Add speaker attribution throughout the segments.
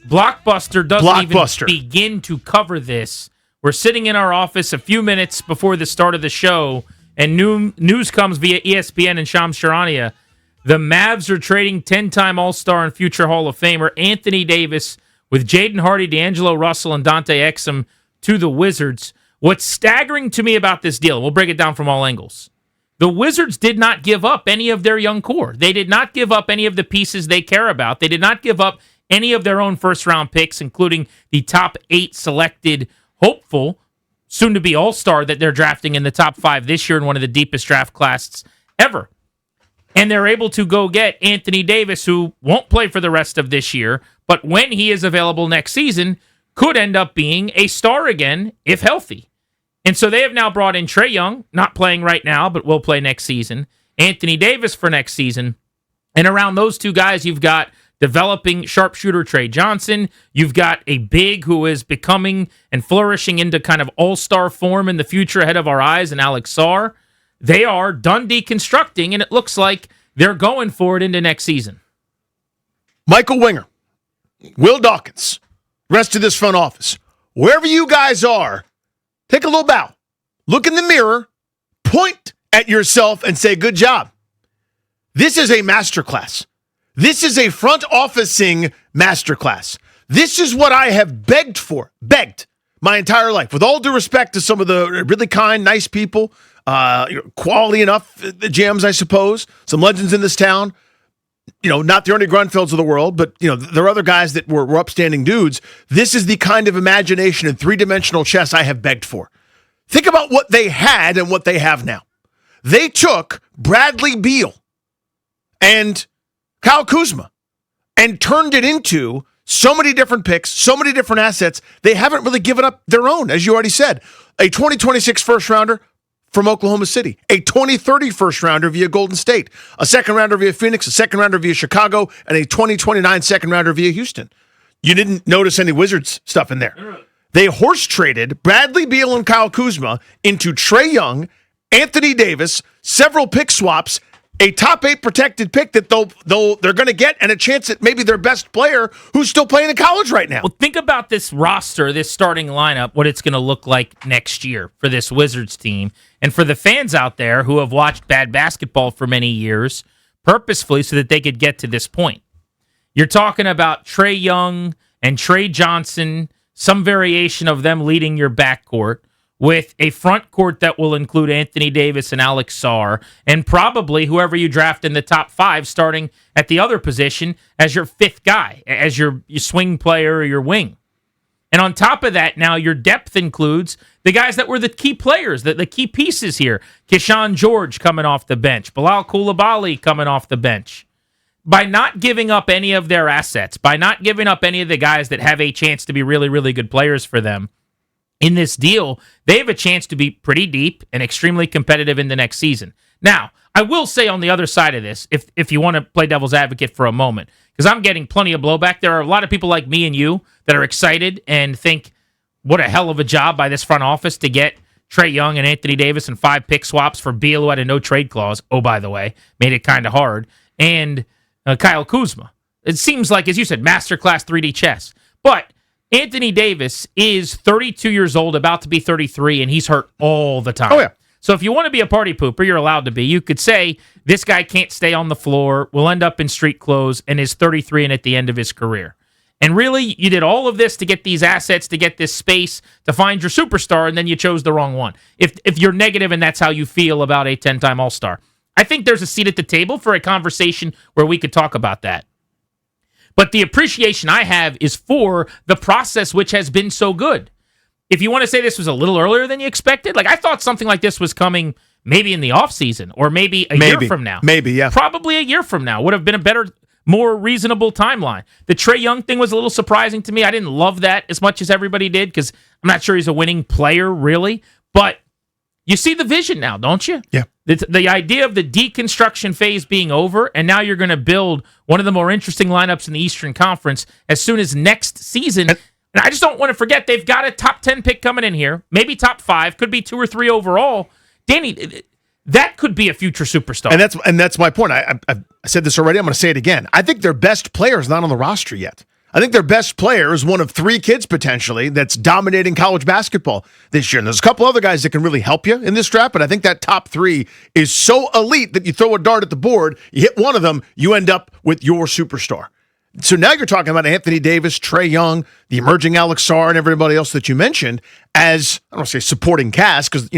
Speaker 1: Blockbuster doesn't even begin to cover this. We're sitting in our office a few minutes before the start of the show, and news comes via ESPN and Shams Charania. The Mavs are trading 10-time All-Star and future Hall of Famer Anthony Davis with Jaden Hardy, D'Angelo Russell, and Dante Exum to the Wizards. What's staggering to me about this deal, we'll break it down from all angles. The Wizards did not give up any of their young core. They did not give up any of the pieces they care about. They did not give up any of their own first-round picks, including the top 8 selected hopeful, soon-to-be All-Star that they're drafting in the top 5 this year in one of the deepest draft classes ever. And they're able to go get Anthony Davis, who won't play for the rest of this year, but when he is available next season, could end up being a star again if healthy. And so they have now brought in Trae Young, not playing right now, but will play next season, Anthony Davis for next season, and around those two guys, you've got developing sharpshooter Trey Johnson. You've got a big who is becoming and flourishing into kind of all-star form in the future ahead of our eyes, and Alex Sarr. They are done deconstructing, and it looks like they're going for it into next season.
Speaker 2: Michael Winger, Will Dawkins, rest of this front office, wherever you guys are, take a little bow. Look in the mirror, point at yourself, and say, good job. This is a masterclass. This is a front officing masterclass. This is what I have begged my entire life. With all due respect to some of the really kind, nice people, quality enough GMs, I suppose, some legends in this town, not the Ernie Grunfelds of the world, but, there are other guys that were upstanding dudes. This is the kind of imagination and three-dimensional chess I have begged for. Think about what they had and what they have now. They took Bradley Beal and Kyle Kuzma and turned it into so many different picks, so many different assets. They haven't really given up their own, as you already said. A 2026 first-rounder from Oklahoma City, a 2030 first-rounder via Golden State, a second-rounder via Phoenix, a second-rounder via Chicago, and a 2029 second-rounder via Houston. You didn't notice any Wizards stuff in there. They horse-traded Bradley Beal and Kyle Kuzma into Trae Young, Anthony Davis, several pick swaps, a top 8 protected pick that they're going to get, and a chance at maybe their best player who's still playing in college right now.
Speaker 1: Well, think about this roster, this starting lineup, what it's going to look like next year for this Wizards team. And for the fans out there who have watched bad basketball for many years, purposefully so that they could get to this point. You're talking about Trae Young and Trey Johnson, some variation of them leading your backcourt, with a front court that will include Anthony Davis and Alex Sarr, and probably whoever you draft in the top 5 starting at the other position as your 5th guy, as your swing player or your wing. And on top of that, now your depth includes the guys that were the key players, the key pieces here. Keyshawn George coming off the bench, Bilal Coulibaly coming off the bench. By not giving up any of their assets, by not giving up any of the guys that have a chance to be really, really good players for them, in this deal, they have a chance to be pretty deep and extremely competitive in the next season. Now, I will say on the other side of this, if you want to play devil's advocate for a moment, because I'm getting plenty of blowback. There are a lot of people like me and you that are excited and think, what a hell of a job by this front office to get Trae Young and Anthony Davis and 5 pick swaps for Beal, who had a no-trade clause. Oh, by the way, made it kind of hard. And Kyle Kuzma. It seems like, as you said, masterclass 3D chess. But Anthony Davis is 32 years old, about to be 33, and he's hurt all the time.
Speaker 2: Oh, yeah.
Speaker 1: So if you want to be a party pooper, you're allowed to be. You could say, this guy can't stay on the floor, will end up in street clothes, and is 33 and at the end of his career. And really, you did all of this to get these assets, to get this space, to find your superstar, and then you chose the wrong one. If you're negative and that's how you feel about a 10-time All-Star. I think there's a seat at the table for a conversation where we could talk about that. But the appreciation I have is for the process, which has been so good. If you want to say this was a little earlier than you expected, like I thought something like this was coming maybe in the offseason or maybe a year from now.
Speaker 2: Maybe, yeah.
Speaker 1: Probably a year from now would have been a better, more reasonable timeline. The Trae Young thing was a little surprising to me. I didn't love that as much as everybody did because I'm not sure he's a winning player, really. But you see the vision now, don't you?
Speaker 2: Yeah.
Speaker 1: The idea of the deconstruction phase being over, and now you're going to build one of the more interesting lineups in the Eastern Conference as soon as next season. And I just don't want to forget, they've got a top 10 pick coming in here, maybe top 5, could be 2 or 3 overall. Danny, that could be a future superstar.
Speaker 2: And that's my point. I said this already. I'm going to say it again. I think their best player is not on the roster yet. I think their best player is one of 3 kids potentially that's dominating college basketball this year. And there's a couple other guys that can really help you in this draft, but I think that top 3 is so elite that you throw a dart at the board, you hit one of them, you end up with your superstar. So now you're talking about Anthony Davis, Trae Young, the emerging Alex Sarr, and everybody else that you mentioned as, I don't want to say supporting cast, because,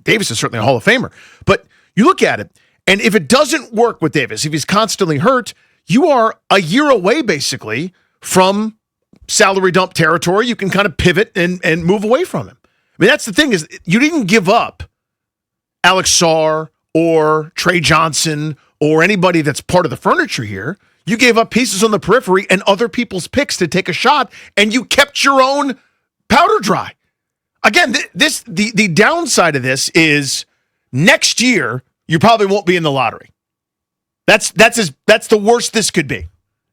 Speaker 2: Davis is certainly a Hall of Famer. But you look at it, and if it doesn't work with Davis, if he's constantly hurt, you are a year away, basically, from salary dump territory. You can kind of pivot and move away from him. I mean, that's the thing, is you didn't give up Alex Sarr or Trey Johnson or anybody that's part of the furniture here. You gave up pieces on the periphery and other people's picks to take a shot, and you kept your own powder dry. Again, the downside of this is next year you probably won't be in the lottery. That's the worst this could be,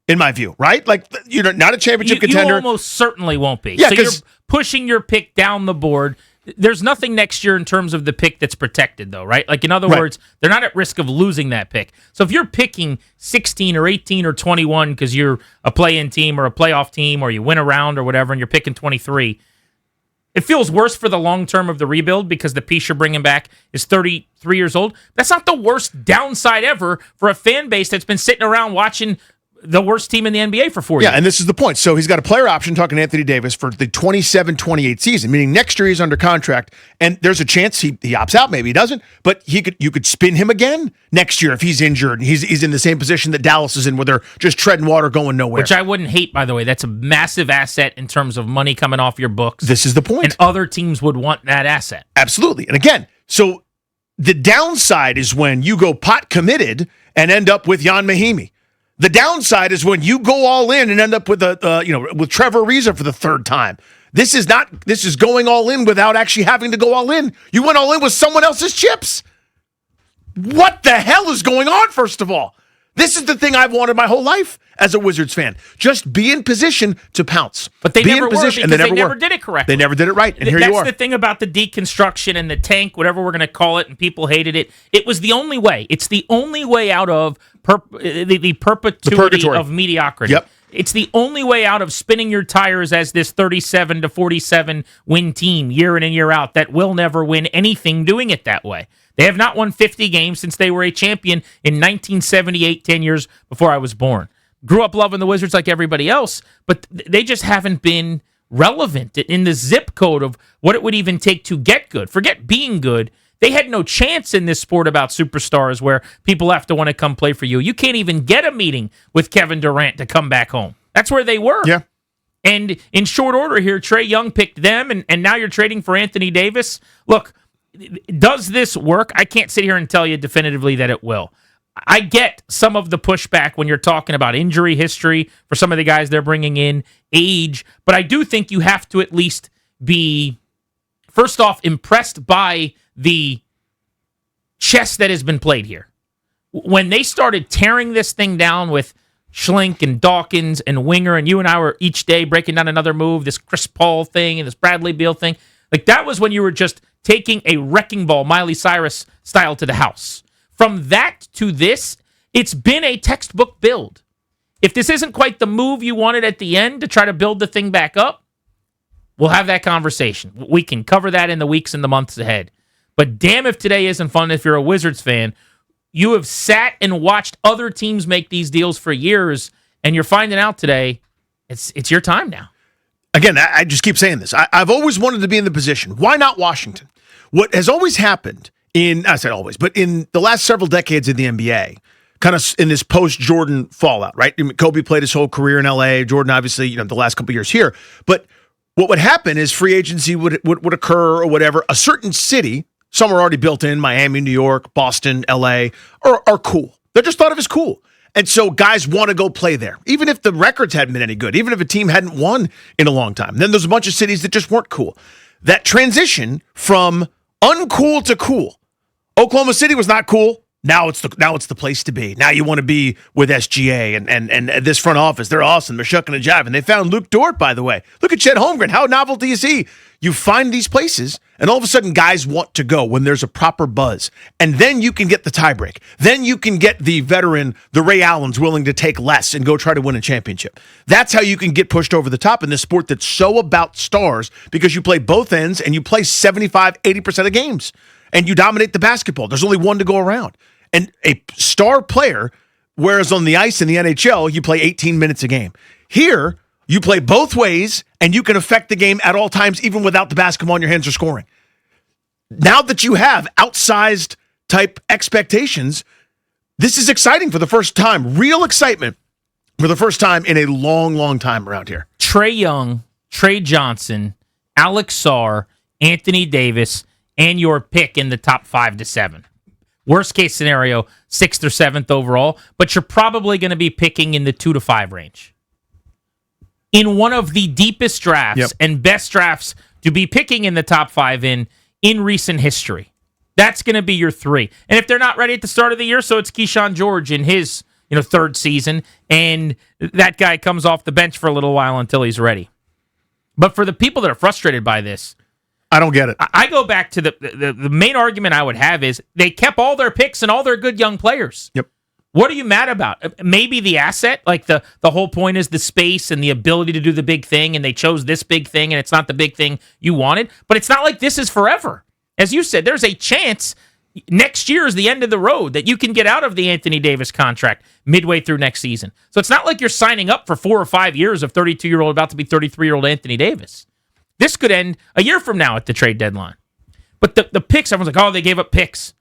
Speaker 2: in my view, right? Like, you're not a championship contender.
Speaker 1: You almost certainly won't be.
Speaker 2: Yeah,
Speaker 1: so you're pushing your pick down the board. There's nothing next year in terms of the pick that's protected, though, right? Like, in other words, they're not at risk of losing that pick. So if you're picking 16 or 18 or 21 because you're a play-in team or a playoff team or you win a round or whatever and you're picking 23, it feels worse for the long term of the rebuild because the piece you're bringing back is 33 years old. That's not the worst downside ever for a fan base that's been sitting around watching the worst team in the NBA for 4 years.
Speaker 2: Yeah, and this is the point. So he's got a player option, talking to Anthony Davis, for the 27-28 season, meaning next year he's under contract, and there's a chance he opts out, maybe he doesn't, but you could spin him again next year if he's injured and he's in the same position that Dallas is in, where they're just treading water going nowhere.
Speaker 1: Which I wouldn't hate, by the way. That's a massive asset in terms of money coming off your books.
Speaker 2: This is the point.
Speaker 1: And other teams would want that asset.
Speaker 2: Absolutely. And again, so the downside is when you go pot committed and end up with Jan Mahimi. The downside is when you go all in and end up with with Trevor Ariza for the 3rd time. This is going all in without actually having to go all in. You went all in with someone else's chips. What the hell is going on, first of all? This is the thing I've wanted my whole life as a Wizards fan. Just be in position to pounce.
Speaker 1: But they never were, because
Speaker 2: and
Speaker 1: they never did it correctly.
Speaker 2: They never did it right, and here you are.
Speaker 1: That's the thing about the deconstruction and the tank, whatever we're going to call it, and people hated it. It was the only way. It's the only way out of the perpetuity of mediocrity.
Speaker 2: Yep.
Speaker 1: It's the only way out of spinning your tires as this 37 to 47 win team year in and year out that will never win anything doing it that way. They have not won 50 games since they were a champion in 1978, 10 years before I was born. Grew up loving the Wizards like everybody else, but they just haven't been relevant in the zip code of what it would even take to get good. Forget being good. They had no chance in this sport about superstars where people have to want to come play for you. You can't even get a meeting with Kevin Durant to come back home. That's where they were.
Speaker 2: Yeah.
Speaker 1: And in short order here, Trae Young picked them, and now you're trading for Anthony Davis. Look, does this work? I can't sit here and tell you definitively that it will. I get some of the pushback when you're talking about injury history for some of the guys they're bringing in, age, but I do think you have to at least be, first off, impressed by the chess that has been played here. When they started tearing this thing down with Schlink and Dawkins and Winger, and you and I were each day breaking down another move, this Chris Paul thing and this Bradley Beal thing, like that was when you were just taking a wrecking ball, Miley Cyrus style, to the house. From that to this, it's been a textbook build. If this isn't quite the move you wanted at the end to try to build the thing back up, we'll have that conversation. We can cover that in the weeks and the months ahead. But damn if today isn't fun if you're a Wizards fan. You have sat and watched other teams make these deals for years, and you're finding out today it's your time now.
Speaker 2: Again, I just keep saying this. I've always wanted to be in the position. Why not Washington? What has always happened I said always, but in the last several decades of the NBA, kind of in this post-Jordan fallout, right? Kobe played his whole career in LA. Jordan, obviously, the last couple of years here. But what would happen is free agency would occur or whatever. A certain city, some are already built in, Miami, New York, Boston, LA, are cool. They're just thought of as cool. And so guys want to go play there, even if the records hadn't been any good, even if a team hadn't won in a long time. Then there's a bunch of cities that just weren't cool. That transition from uncool to cool. Oklahoma City was not cool. Now it's the place to be. Now you want to be with SGA and this front office. They're awesome. They're shucking and jiving. They found Luke Dort, by the way. Look at Chet Holmgren. How novel do you see? you find these places, and all of a sudden guys want to go when there's a proper buzz. And then you can get the tiebreak. Then you can get the veteran, the Ray Allens, willing to take less and go try to win a championship. That's how you can get pushed over the top in this sport that's so about stars, because you play both ends and you play 75, 80% of games. And you dominate the basketball. There's only one to go around. And a star player, whereas on the ice in the NHL, you play 18 minutes a game. Here, you play both ways, and you can affect the game at all times, even without the basketball in your hands or scoring. Now that you have outsized type expectations, this is exciting for the first time. Real excitement for the first time in a long, long time around here.
Speaker 1: Trae Young, Trey Johnson, Alex Sarr, Anthony Davis, and your pick in the top 5 to 7. Worst case scenario, 6th or 7th overall, but you're probably going to be picking in the 2 to 5 range. In one of the deepest drafts and best drafts to be picking in the top 5 in recent history. That's going to be your 3. And if they're not ready at the start of the year, so it's Keyshawn George in his 3rd season, and that guy comes off the bench for a little while until he's ready. But for the people that are frustrated by this,
Speaker 2: I don't get it.
Speaker 1: I go back to the main argument I would have is they kept all their picks and all their good young players.
Speaker 2: Yep.
Speaker 1: What are you mad about? Maybe the asset, like the whole point is the space and the ability to do the big thing, and they chose this big thing, and it's not the big thing you wanted. But it's not like this is forever. As you said, there's a chance next year is the end of the road that you can get out of the Anthony Davis contract midway through next season. So it's not like you're signing up for 4 or 5 years of 32-year-old, about to be 33-year-old Anthony Davis. This could end a year from now at the trade deadline. But the picks, everyone's like, oh, they gave up picks.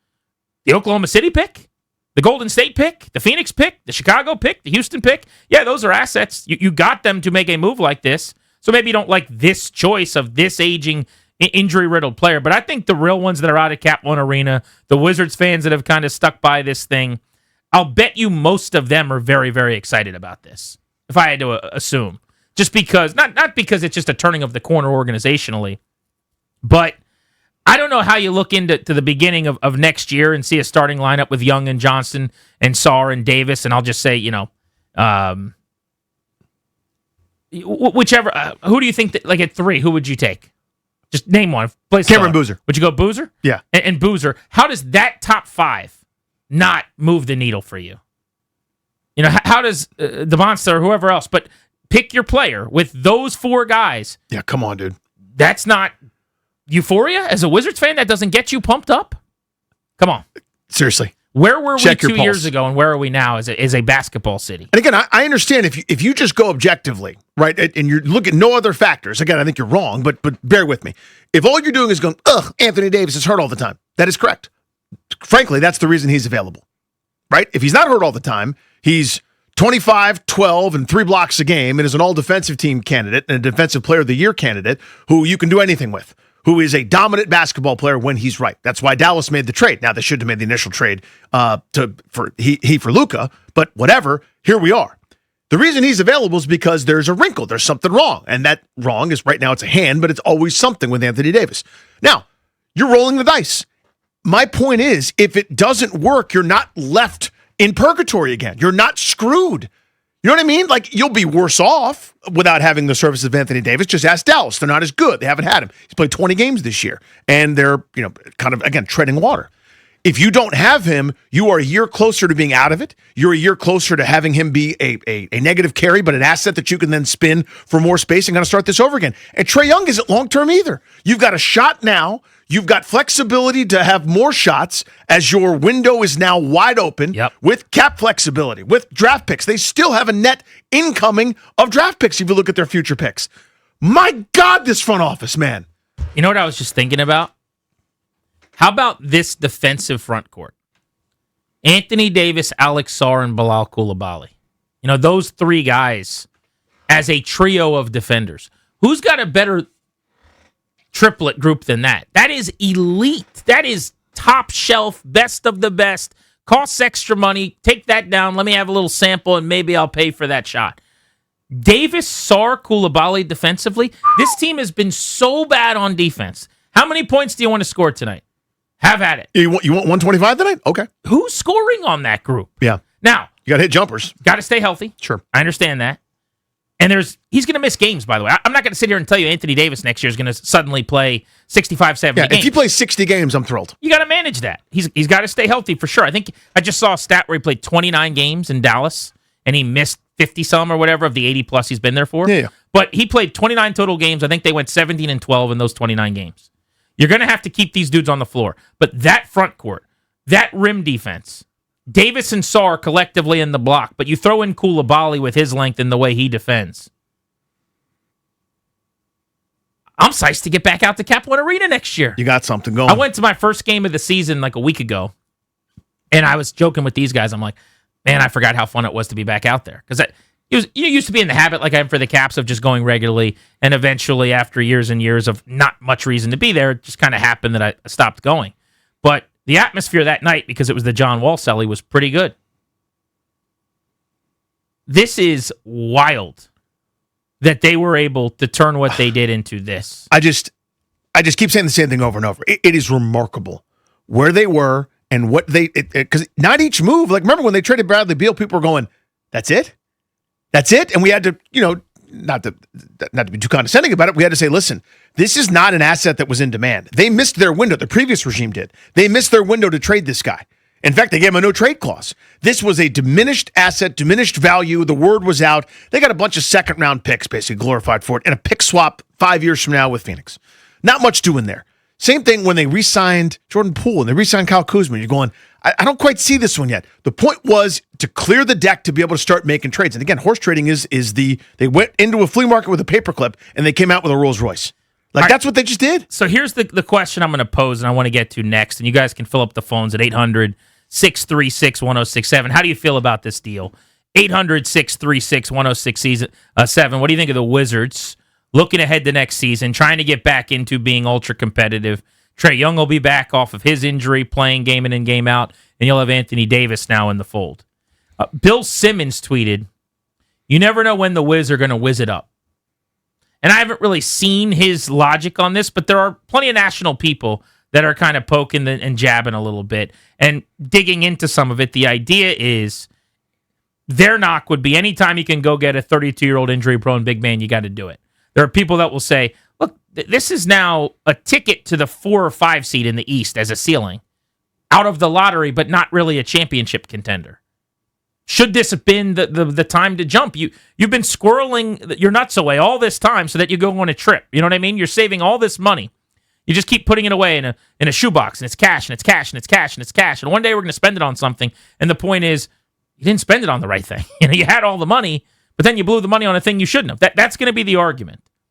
Speaker 1: The Oklahoma City pick? The Golden State pick, the Phoenix pick, the Chicago pick, the Houston pick. Yeah, those are assets. You got them to make a move like this. So maybe you don't like this choice of this aging, injury-riddled player. But I think the real ones that are out of Cap One Arena, the Wizards fans that have kind of stuck by this thing, I'll bet you most of them are very, very excited about this, if I had to assume. Just because, not because it's just a turning of the corner organizationally, but I don't know how you look into the beginning of next year and see a starting lineup with Young and Johnson and Sarr and Davis, and I'll just say, whichever. Who do you think that, like at 3? Who would you take? Just name one.
Speaker 2: Cameron Boozer.
Speaker 1: Would you go Boozer?
Speaker 2: Yeah.
Speaker 1: And Boozer. How does that top 5 not move the needle for you? How does DeMonster or whoever else? But pick your player with those 4 guys.
Speaker 2: Yeah, come on, dude.
Speaker 1: That's not euphoria as a Wizards fan. That doesn't get you pumped up. Come on,
Speaker 2: seriously.
Speaker 1: Where were we 2 years ago, and where are we now as a basketball city?
Speaker 2: And again, I understand if you just go objectively, right, and you look at no other factors. Again, I think you're wrong, but bear with me. If all you're doing is going, Anthony Davis is hurt all the time, that is correct. Frankly, that's the reason he's available, right? If he's not hurt all the time, he's 25, 12, and 3 blocks a game, and is an all-defensive team candidate and a defensive player of the year candidate who you can do anything with, who is a dominant basketball player when he's right. That's why Dallas made the trade. Now, they should have made the initial trade for Luka, but whatever, here we are. The reason he's available is because there's a wrinkle. There's something wrong, and that wrong is right now it's a hand, but it's always something with Anthony Davis. Now, you're rolling the dice. My point is, if it doesn't work, you're not left in purgatory again. You're not screwed. You know what I mean? Like, you'll be worse off without having the services of Anthony Davis. Just ask Dallas. They're not as good. They haven't had him. He's played 20 games this year, and they're, kind of, again, treading water. If you don't have him, you are a year closer to being out of it. You're a year closer to having him be a negative carry, but an asset that you can then spin for more space and kind of start this over again. And Trae Young isn't long-term either. You've got a shot now. You've got flexibility to have more shots as your window is now wide open with cap flexibility, with draft picks. They still have a net incoming of draft picks if you look at their future picks. My God, this front office, man.
Speaker 1: You know what I was just thinking about? How about this defensive front court? Anthony Davis, Alex Sarr, and Bilal Coulibaly. Those 3 guys as a trio of defenders. Who's got a better triplet group than that? That is elite. That is top shelf, best of the best. Costs extra money. Take that down. Let me have a little sample, and maybe I'll pay for that shot. Davis, Sarr, Coulibaly defensively. This team has been so bad on defense. How many points do you want to score tonight? Have at it.
Speaker 2: You want 125 tonight? Okay.
Speaker 1: Who's scoring on that group?
Speaker 2: Yeah.
Speaker 1: Now,
Speaker 2: you got to hit jumpers.
Speaker 1: Got to stay healthy.
Speaker 2: Sure.
Speaker 1: I understand that. And he's going to miss games, by the way. I'm not going to sit here and tell you Anthony Davis next year is going to suddenly play 65, 70 games.
Speaker 2: If he plays 60 games, I'm thrilled.
Speaker 1: You got to manage that. He's got to stay healthy for sure. I think I just saw a stat where he played 29 games in Dallas, and he missed 50-some or whatever of the 80-plus he's been there for.
Speaker 2: Yeah.
Speaker 1: But he played 29 total games. I think they went 17-12 in those 29 games. You're going to have to keep these dudes on the floor. But that front court, that rim defense, Davis and Sarr collectively in the block, but you throw in Koulibaly with his length and the way he defends. I'm psyched to get back out to Cap One Arena next year.
Speaker 2: You got something going.
Speaker 1: I went to my first game of the season like a week ago, and I was joking with these guys. I'm like, man, I forgot how fun it was to be back out there. Because you used to be in the habit, like I am for the Caps, of just going regularly, and eventually, after years and years of not much reason to be there, it just kind of happened that I stopped going. But the atmosphere that night, because it was the John Wall celly, was pretty good. This is wild that they were able to turn what they did into this.
Speaker 2: I just keep saying the same thing over and over. It is remarkable where they were and what they, because not each move, like remember when they traded Bradley Beal, people were going, that's it? That's it? And we had to, not to be too condescending about it, we had to say, listen, this is not an asset that was in demand. They missed their window. The previous regime did. They missed their window to trade this guy. In fact, they gave him a no-trade clause. This was a diminished asset, diminished value. The word was out. They got a bunch of second-round picks, basically glorified for it, and a pick swap 5 years from now with Phoenix. Not much doing there. Same thing when they re-signed Jordan Poole and they re-signed Kyle Kuzma. You're going, I don't quite see this one yet. The point was to clear the deck to be able to start making trades. And again, horse trading is they went into a flea market with a paperclip and they came out with a Rolls Royce. Like, that's what they just did.
Speaker 1: So here's the question I'm going to pose and I want to get to next. And you guys can fill up the phones at 800-636-1067. How do you feel about this deal? 800-636-1067. What do you think of the Wizards looking ahead to next season, trying to get back into being ultra competitive? Trae Young will be back off of his injury, playing game in and game out, and you'll have Anthony Davis now in the fold. Bill Simmons tweeted, "You never know when the Wiz are going to whiz it up." And I haven't really seen his logic on this, but there are plenty of national people that are kind of poking and jabbing a little bit and digging into some of it. The idea is their knock would be anytime you can go get a 32-year-old injury-prone big man, you got to do it. There are people that will say, look, this is now a ticket to the 4 or 5 seed in the East as a ceiling, out of the lottery, but not really a championship contender. Should this have been the time to jump? You've been squirreling your nuts away all this time so that you go on a trip. You know what I mean? You're saving all this money. You just keep putting it away in a shoebox, and it's cash, and it's cash, and it's cash, and it's cash. And one day we're going to spend it on something. And the point is, you didn't spend it on the right thing. You had all the money, but then you blew the money on a thing you shouldn't have. That's going to be the argument.